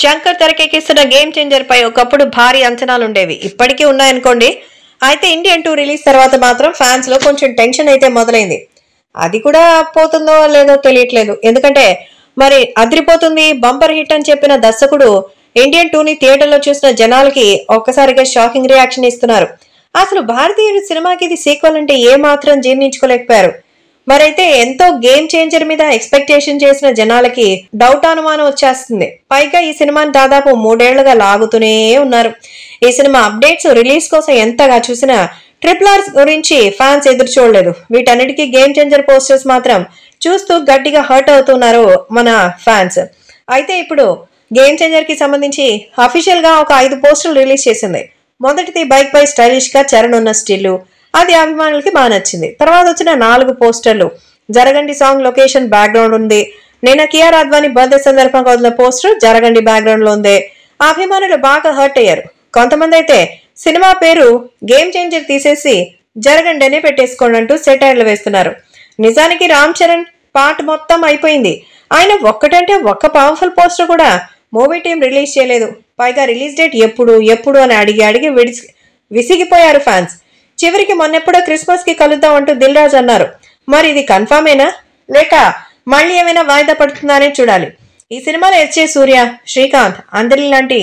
Shankar తెరకెక్కిస్తున్న game changer పై ఒకప్పుడు భారీ అంచనాలుండేవి, ఇప్పటికీ ఉన్నాయనుకోండి. అయితే ఇండియన్ 2 రిలీజ్ తర్వాత మాత్రం ఫ్యాన్స్ లో కొంచెం టెన్షన్ అయితే మొదలైంది. అది కూడా పోతుందో లేదో తెలియట్లేదు. ఎందుకంటే మరి అదిరిపోతుంది, బంపర్ హిట్ అని చెప్పిన దర్శకుడు ఇండియన్ 2ని థియేటర్లో చూసిన జనాలకి ఒక్కసారిగా షాకింగ్ రియాక్షన్ ఇస్తున్నారు. అసలు భారతీయుడు సినిమాకి ఇది సీక్వెల్ అంటే ఏ మాత్రం జీర్ణించుకోలేకపోయారు. మరైతే ఎంతో గేమ్ చేంజర్ మీద ఎక్స్పెక్టేషన్ చేసిన జనాలకి డౌట్ అనుమానం వచ్చేస్తుంది. పైగా ఈ సినిమాని దాదాపు 3 ఏళ్లుగా లాగుతూనే ఉన్నారు. ఈ సినిమా అప్డేట్స్ రిలీజ్ కోసం ఎంతగా చూసినా RRR గురించి ఫ్యాన్స్ ఎదురు చూడలేదు. వీటన్నిటికీ గేమ్ చేంజర్ పోస్టర్స్ మాత్రం చూస్తూ గట్టిగా హర్ట్ అవుతున్నారు మన ఫ్యాన్స్. అయితే ఇప్పుడు గేమ్ చేంజర్ కి సంబంధించి అఫీషియల్ గా ఒక 5 పోస్టర్లు రిలీజ్ చేసింది. మొదటిది బైక్ పై స్టైలిష్ గా చరణ్ ఉన్న స్టిల్, అది అభిమానులకి బాగా నచ్చింది. తర్వాత వచ్చిన 4 పోస్టర్లు జరగండి సాంగ్ లొకేషన్ బ్యాక్గ్రౌండ్ ఉంది. నిన్న కియారా అద్వానీ బర్త్డే సందర్భంగా వదిలిన పోస్టర్ జరగండి బ్యాక్గ్రౌండ్ లో ఉంది. అభిమానులు బాగా హర్ట్ అయ్యారు. కొంతమంది అయితే సినిమా పేరు గేమ్ చేంజర్ తీసేసి జరగండి అనే పెట్టేసుకోండి అంటూ సెటైర్లు వేస్తున్నారు. నిజానికి రామ్ చరణ్ పార్ట్ మొత్తం అయిపోయింది. ఆయన ఒక్కటంటే ఒక్క పవర్ఫుల్ పోస్టర్ కూడా మూవీ టీం రిలీజ్ చేయలేదు. పైగా రిలీజ్ డేట్ ఎప్పుడు అని అడిగి విసిగిపోయారు ఫ్యాన్స్. చివరికి మొన్నెప్పుడో క్రిస్మస్ కి కలుద్దాం అంటూ దిల్ రాజు అన్నారు. మరి ఇది కన్ఫర్మేనా లేక మళ్ళీ ఏమైనా వాయిదా పడుతుందనే చూడాలి. ఈ సినిమాలో ఎస్జే సూర్య, శ్రీకాంత్, అంజలి లాంటి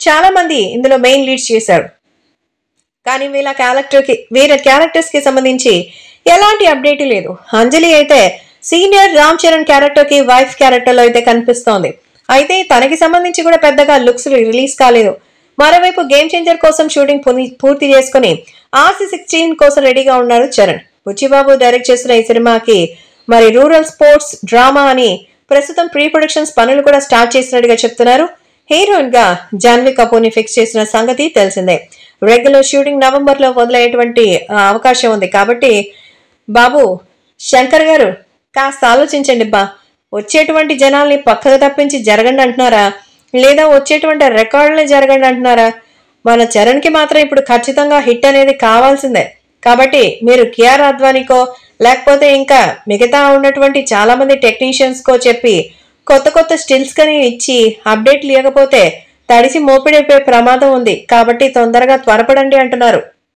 చాలా మంది ఇందులో మెయిన్ లీడ్స్ చేశారు. కానీ వీళ్ళ క్యారెక్టర్స్ కి సంబంధించి ఎలాంటి అప్డేట్ లేదు. అంజలి అయితే సీనియర్ రామ్ చరణ్ క్యారెక్టర్ కి వైఫ్ క్యారెక్టర్ లో అయితే కనిపిస్తోంది. అయితే తనకి సంబంధించి కూడా పెద్దగా లుక్స్ రిలీజ్ కాలేదు. మరోవైపు గేమ్ చేంజర్ కోసం షూటింగ్ పూర్తి చేసుకుని RC16 కోసం రెడీగా ఉన్నారు చరణ్. బుచ్చిబాబు డైరెక్ట్ చేస్తున్న ఈ సినిమాకి మరి రూరల్ స్పోర్ట్స్ డ్రామా అని ప్రస్తుతం ప్రీ ప్రొడక్షన్స్ పనులు కూడా స్టార్ట్ చేసినట్టుగా చెప్తున్నారు. హీరోయిన్ గా జాన్వీ కపూర్ ని ఫిక్స్ చేసిన సంగతి తెలిసిందే. రెగ్యులర్ షూటింగ్ నవంబర్ లో మొదలయ్యేటువంటి అవకాశం ఉంది. కాబట్టి బాబు శంకర్ గారు కాస్త ఆలోచించండి వచ్చేటువంటి జనాల్ని పక్కకు తప్పించి జరగండి అంటున్నారా, లేదా వచ్చేటువంటి రికార్డులే జరగండి అంటున్నారా? మన చరణ్ కి మాత్రం ఇప్పుడు ఖచ్చితంగా హిట్ అనేది కావాల్సిందే. కాబట్టి మీరు కియారా అద్వానీకో లేకపోతే ఇంకా మిగతా ఉన్నటువంటి చాలా మంది టెక్నీషియన్స్ కో చెప్పి కొత్త స్టిల్స్ కని ఇచ్చి అప్డేట్ లేకపోతే తడిసి మోపిడైపోయే ప్రమాదం ఉంది. కాబట్టి తొందరగా త్వరపడండి అంటున్నారు.